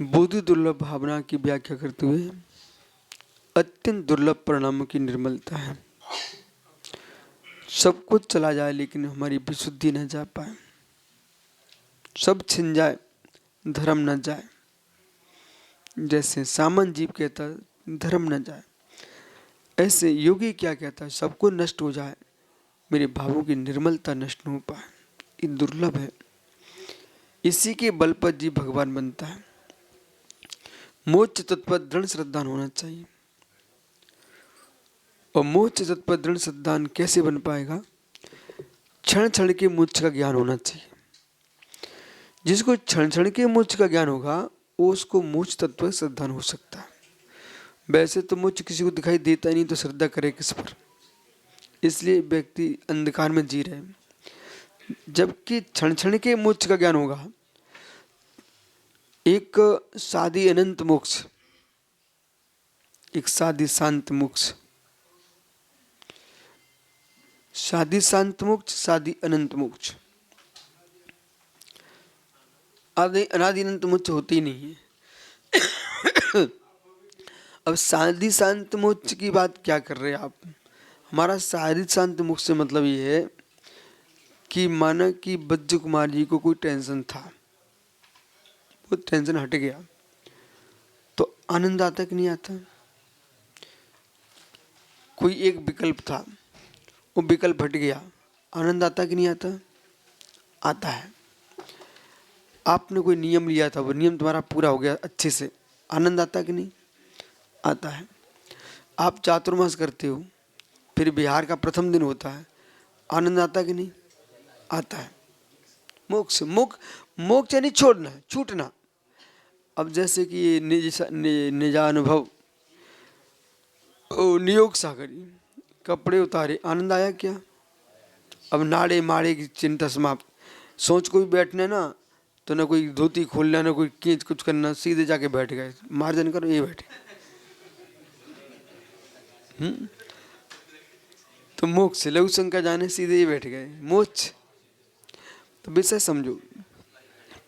बोधि दुर्लभ भावना की व्याख्या करते हुए अत्यंत दुर्लभ परिणामों की निर्मलता है। सब कुछ चला जाए लेकिन हमारी विशुद्धि न जा पाए, सब छिन जाए धर्म न जाए। जैसे सामान्य जीव कहता है धर्म न जाए, ऐसे योगी क्या कहता है सब कुछ नष्ट हो जाए, मेरे भावों की निर्मलता नष्ट न हो पाए। ये दुर्लभ है। इसी के बल पर जीव भगवान बनता है। मोक्ष तत्व दृढ़ श्रद्धा होना चाहिए। और मोक्ष तत्व दृढ़ श्रद्धा कैसे बन पाएगा? क्षण क्षण के मोक्ष का ज्ञान होना चाहिए। जिसको क्षण क्षण के मोक्ष का ज्ञान होगा वो उसको मोक्ष तत्व श्रद्धा हो सकता है। वैसे तो मोक्ष किसी को दिखाई देता नहीं तो श्रद्धा करे किस पर? इसलिए व्यक्ति अंधकार में जी रहे हैं। जबकि क्षण क्षण के मोक्ष का ज्ञान होगा, एक साधी अनंत मोक्ष, एक साधी शांत मोक्ष, साधी शांत मोक्ष, साधी अनंत मोक्ष। आदि अनादि अनंत मोक्ष होते ही नहीं है। अब साधी शांत मोक्ष की बात क्या कर रहे हैं आप? हमारा साधी शांत मोक्ष से मतलब ये है कि माना कि बज्ज कुमार जी को कोई टेंशन था, वो टेंशन हट गया तो आनंद आता कि नहीं आता? कोई एक विकल्प था, वो विकल्प हट गया, आनंद आता कि नहीं आता? आता है। आपने कोई नियम लिया था, वो नियम तुम्हारा पूरा हो गया अच्छे से, आनंद आता कि नहीं? आता है। आप चातुर्मास करते हो, फिर बिहार का प्रथम दिन होता है, आनंद आता कि नहीं? आता है। मोक्ष मोक्ष यानी छोड़ना, छूटना। अब जैसे कि ये निजानुभव नियोग सागरी, कपड़े उतारे, आनंद आया क्या? अब नाड़े माड़े की चिंता समाप्त। सोच को भी बैठना ना तो ना कोई धोती खोलना ना कोई खींच कुछ करना, सीधे जाके बैठ गए, मार्जन करो ये बैठे। तो मोक्ष लघु शंका जाने सीधे ही बैठ गए, मोक्ष। तो विषय समझो,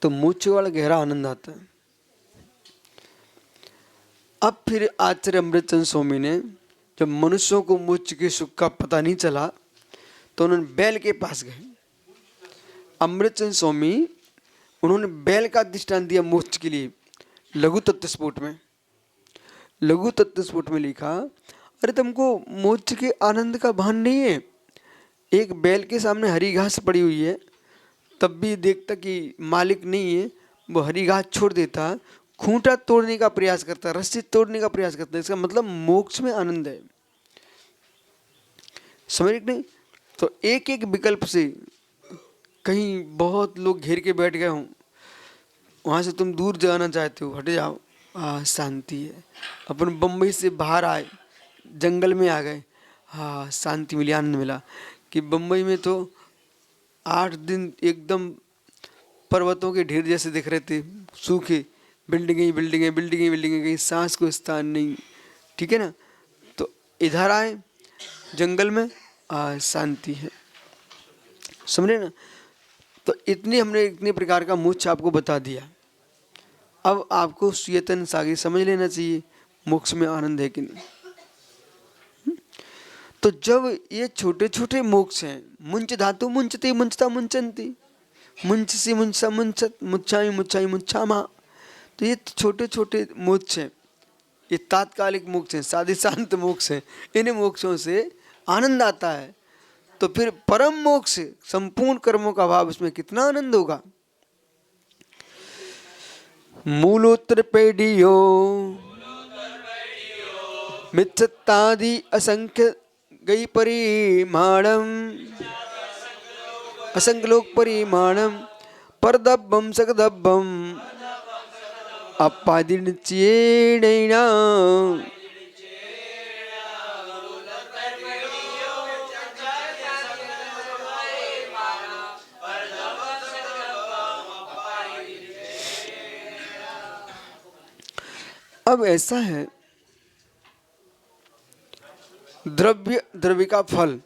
तो मोक्ष वाला गहरा आनंद आता है। अब फिर आचार्य अमृतचंद स्वामी ने जब मनुष्यों को मोक्ष के सुख का पता नहीं चला तो उन्होंने बैल के पास गए। अमृतचंद स्वामी उन्होंने बैल का दृष्टांत दिया मोक्ष के लिए। लघु तत्वस्फोट में, लघु तत्वस्फोट में लिखा, अरे तुमको मोक्ष के आनंद का भान नहीं है? एक बैल के सामने हरी घास पड़ी हुई है, तब भी देखता कि मालिक नहीं है, वो हरी घास छोड़ देता, खूंटा तोड़ने का प्रयास करता, रस्सी तोड़ने का प्रयास करता। इसका मतलब मोक्ष में आनंद है। समझ नहीं? तो एक एक विकल्प से कहीं बहुत लोग घेर के बैठ गए हों, वहाँ से तुम दूर जाना चाहते हो, हट जाओ, शांति है। अपन बम्बई से बाहर आए, जंगल में आ गए, हाँ शांति मिली, आनंद मिला। कि बम्बई में तो 8 दिन एकदम पर्वतों के ढेर जैसे दिख रहे थे, सूखे, बिल्डिंगें बिल्डिंगें बिल्डिंगें बिल्डिंगें, कहीं सांस को स्थान नहीं, ठीक है ना? तो इधर आए जंगल में, शांति है। समझे ना? तो हमने इतने प्रकार का मोक्ष आपको बता दिया। अब आपको चेतन सागी समझ लेना चाहिए मोक्ष में आनंद है कि नहीं। तो जब ये छोटे छोटे मोक्ष हैं, मुंच धातु मुंचते मुंचता मुंचंती, मुंचसी मुंचसा मुंचत, मुच्छामी मुच्छाई मुच्छामा, तो ये छोटे छोटे मोक्ष हैं, ये तात्कालिक मोक्ष हैं, साधि शांत मोक्ष हैं। इन मोक्षों से आनंद आता है। तो फिर परम मोक्ष, संपूर्ण कर्मों का अभाव, इसमें कितना आनंद होगा। मूलोत्तर पेडियो मिच्छत्तादि असंख्य गई परिमाणम, असंख्य लोक परिमाणम, परदब्बम सकदब्बम अपादिनिचेणैना। अब ऐसा है, द्रव्य द्रव्य का फल,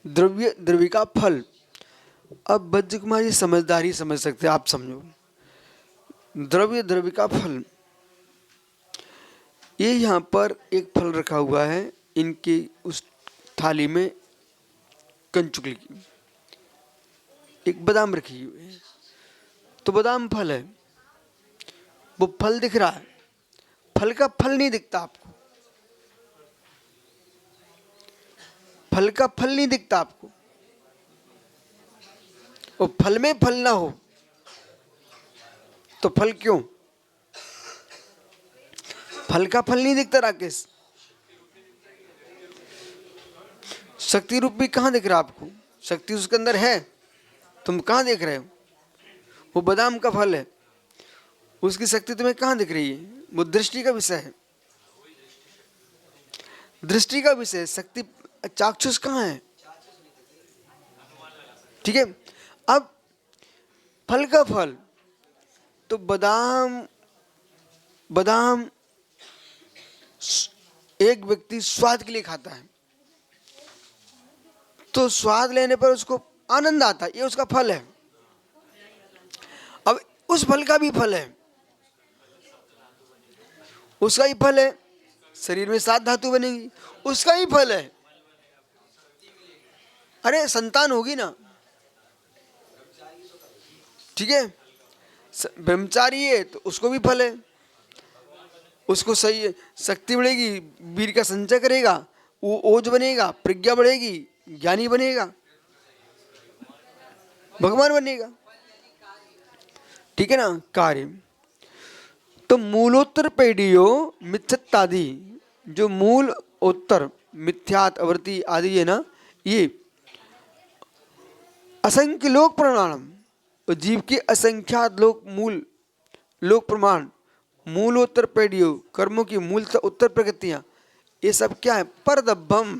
द्रव्य द्रव्य का फल। अब बज्र कुमार जी समझदारी समझ सकते, आप समझो। द्रव्य, द्रव्य का फल। ये यहाँ पर एक फल रखा हुआ है इनकी उस थाली में, कंचुकली की एक बादाम रखी हुई है। तो बादाम फल है, वो फल दिख रहा है, फल का फल नहीं दिखता आपको, फल का फल नहीं दिखता आपको। और फल में फल ना हो तो फल क्यों? फल का फल नहीं दिखता राकेश। शक्ति रूप भी कहाँ दिख रहा आपको? शक्ति उसके अंदर है, तुम कहाँ देख रहे हो? वो बादाम का फल है, उसकी शक्ति तुम्हें कहाँ दिख रही है? वो दृष्टि का विषय है, दृष्टि का विषय। शक्ति चाक्षुष कहाँ है? ठीक है। अब फल का फल, तो बादाम, बादाम एक व्यक्ति स्वाद के लिए खाता है, तो स्वाद लेने पर उसको आनंद आता है, ये उसका फल है। अब उस फल का भी फल है, उसका ही फल है, शरीर में 7 धातु बनेगी, उसका ही फल है। अरे संतान होगी ना, ठीक है। ब्रह्मचारी है तो उसको भी फल है, उसको सही शक्ति बढ़ेगी, वीर का संचय करेगा, वो ओज बनेगा, प्रज्ञा बढ़ेगी, ज्ञानी बनेगा, भगवान बनेगा, ठीक है ना। कार्य तो मूलोत्तर पेडियो मिथ्यादि, जो मूल उत्तर मिथ्यात अवृत्ति आदि है ना, ये असंख्य लोक प्रमाणम, और जीव के असंख्यात लोक मूल लोक प्रमाण, मूलोत्तर पेडियो कर्मों की मूल उत्तर प्रकृतियां, ये सब क्या है? परद्रव्यम,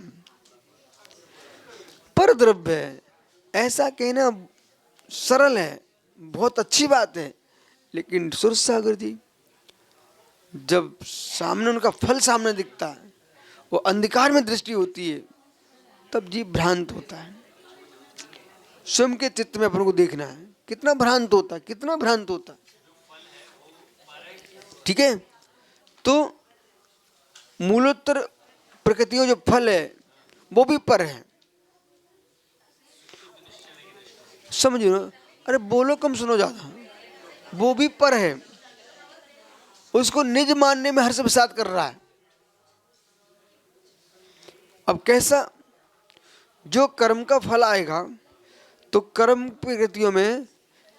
परद्रव्य है। ऐसा कहना सरल है, बहुत अच्छी बात है, लेकिन सुरसागर जी जब सामने उनका फल सामने दिखता है, वो अंधकार में दृष्टि होती है, तब जीव भ्रांत होता है। स्वयं के चित्त में अपन को देखना है कितना भ्रांत होता है, कितना भ्रांत होता है, ठीक है। तो मूलोत्तर प्रकृतियों जो फल है वो भी पर है, समझो ना। अरे बोलो कम, सुनो ज्यादा। वो भी पर है, उसको निज मानने में हर्ष विषाद कर रहा है। अब कैसा? जो कर्म का फल आएगा, तो कर्म प्रकृतियों में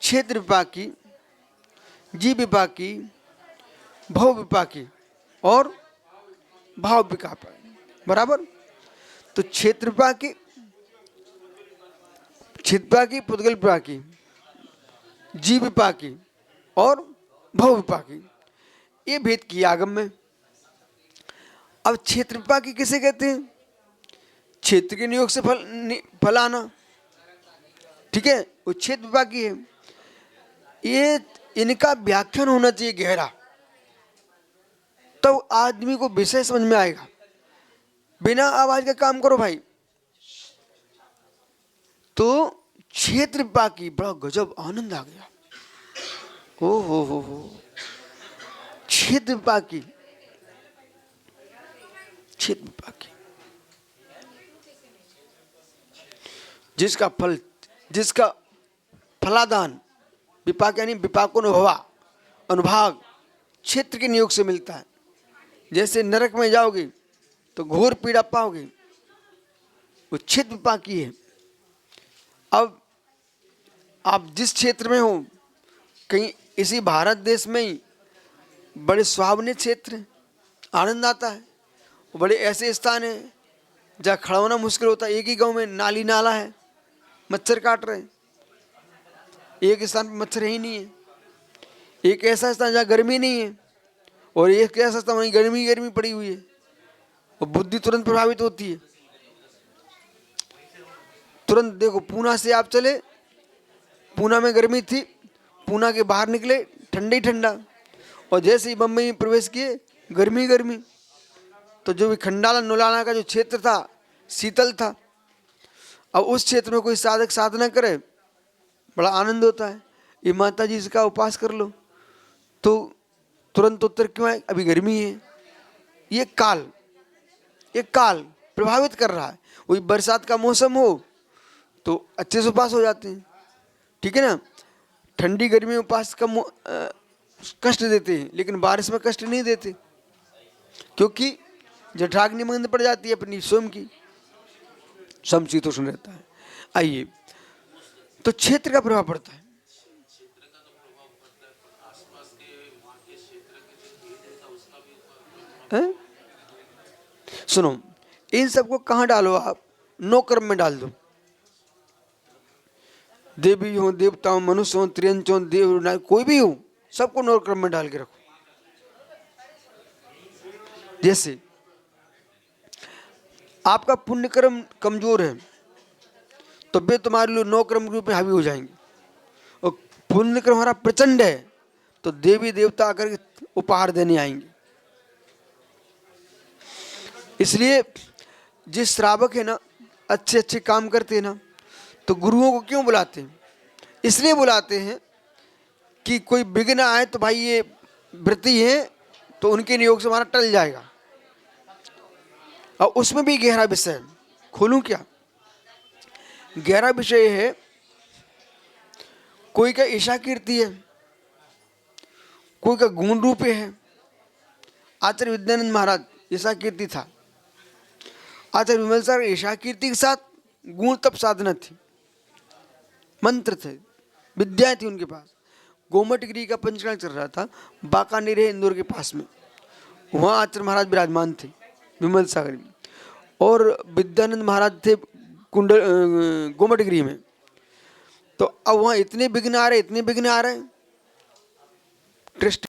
क्षेत्र विपाकी, जीव विपाकी, भव विपाकी और भाव विपाकी, बराबर। तो क्षेत्र विपाकी, चित्त विपाकी, पुद्गल विपाकी, जीव विपाकी और भव विपाकी, ये भेद किया आगम में। अब क्षेत्र विपाकी किसे कहते हैं? क्षेत्र के नियोग से फल आना, ठीक है, वो क्षेत्र विपाकी है। ये इनका व्याख्यान होना चाहिए गहरा, तो आदमी को विषय समझ में आएगा। बिना आवाज का काम करो भाई। तो क्षेत्र विपाकी, बड़ा गजब आनंद आ गया। ओ हो, क्षेत्र विपाकी, क्षेत्र विपाकी, जिसका फल, जिसका फलादान, विपाक यानी विपाकोनुभवा, अनुभाग क्षेत्र के नियोग से मिलता है। जैसे नरक में जाओगे तो घोर पीड़ा पाओगे, वो क्षेत्र विपाकी है। अब आप जिस क्षेत्र में हो, कहीं इसी भारत देश में ही बड़े सुहावने क्षेत्र हैं, आनंद आता है। बड़े ऐसे स्थान हैं जहाँ खड़ा होना मुश्किल होता है। एक ही गांव में नाली नाला है, मच्छर काट रहे हैं, एक स्थान पर मच्छर ही नहीं है। एक ऐसा स्थान जहाँ गर्मी नहीं है, और एक ऐसा स्थान वहीं गर्मी गर्मी पड़ी हुई है, और बुद्धि तुरंत प्रभावित होती है। तुरंत देखो, पूना से आप चले, पूना में गर्मी थी, पूना के बाहर निकले ठंडा ही ठंडा, और जैसे ही बम्बई में प्रवेश किए गर्मी गर्मी। तो जो भी खंडाला नुलाना का जो क्षेत्र था शीतल था। अब उस क्षेत्र में कोई साधक साधना करे, बड़ा आनंद होता है। ये माता जी इसका उपास कर लो, तो तुरंत उत्तर क्यों आए? अभी गर्मी है। ये काल प्रभावित कर रहा है। वही बरसात का मौसम हो तो अच्छे से उपास हो जाते हैं, ठीक है ना। ठंडी गर्मी में उपास का कष्ट देते हैं, लेकिन बारिश में कष्ट नहीं देते, क्योंकि जठराग्नि मंद पड़ जाती है अपनी स्वयं की, समशीतोष्ण रहता है। आइए, तो क्षेत्र का प्रभाव पड़ता है। सुनो, इन सबको कहाँ डालो आप? नौ क्रम में डाल दो। देवी हो, देवता हो, मनुष्य हो, त्रियंच हो, देव, कोई भी हो, सबको नौ क्रम में डाल के रखो। जैसे आपका पुण्य कर्म कमजोर है तो वे तुम्हारे लिए नौ क्रम के रूप में हावी हो जाएंगे, और पुण्य कर्म हमारा प्रचंड है तो देवी देवता आकर के उपहार देने आएंगे। इसलिए जिस श्रावक है ना, अच्छे अच्छे काम करते हैं ना, तो गुरुओं को क्यों बुलाते हैं? इसलिए बुलाते हैं कि कोई विघ्न आए तो भाई ये व्रती है तो उनके नियोग से हमारा टल जाएगा। और उसमें भी गहरा विषय है, खोलूं क्या? गहरा विषय है, कोई का ईशा कीर्ति है, कोई का गुण रूप है। आचार्य विद्यानंद महाराज ईशा कीर्ति था, आचार्य विमल सर ईशा कीर्ति के साथ गुण तप साधना थी, मंत्र थे, विद्याएं थी उनके पास। गोमटगिरी का पंचकरण चल रहा था, बाकानेर है इंदौर के पास में, वहाँ आचार्य महाराज विराजमान थे विमल सागर में, और विद्यानंद महाराज थे गोमटगिरी में। तो अब वहाँ इतने विघ्न आ रहे, इतने विघ्न आ रहे, टेस्ट